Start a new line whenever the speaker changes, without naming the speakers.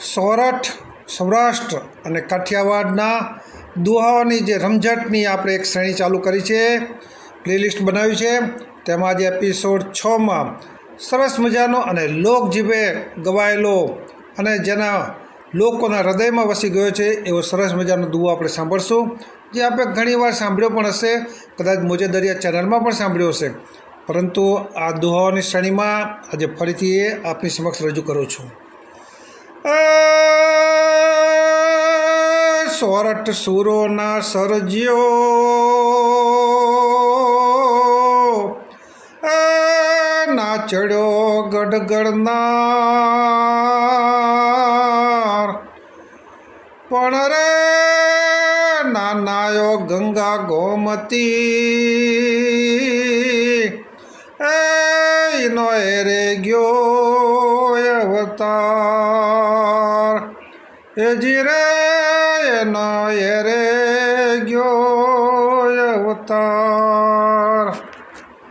સોરઠ, સૌરાષ્ટ્ર અને કાઠિયાવાડના દુહાઓની જે રમઝટની આપણે એક શ્રેણી ચાલુ કરી છે, પ્લેલિસ્ટ બનાવી છે. તેમાં આજે એપિસોડ 6માં સરસ મજાનો અને લોકજીભે ગવાયેલો અને જેના લોકોના હૃદયમાં વસી ગયો છે એવો સરસ મજાનો દુહો આપણે સાંભળશું, જે આપણે ઘણીવાર સાંભળ્યો પણ હશે, કદાચ મોજે દરિયા ચેનલમાં પણ સાંભળ્યો હશે, પરંતુ આ દુહાઓની શ્રેણીમાં આજે ફરીથી એ આપની સમક્ષ રજૂ કરું છું. સોરઠ સુરોના સરજ્યો નાચડ્યો ગડગડનાર, પણ રે નાનાયો ગંગા ગોમતી એનો રે ગયો અવતાર, એ જીરે એનો રે ગયો અવતાર.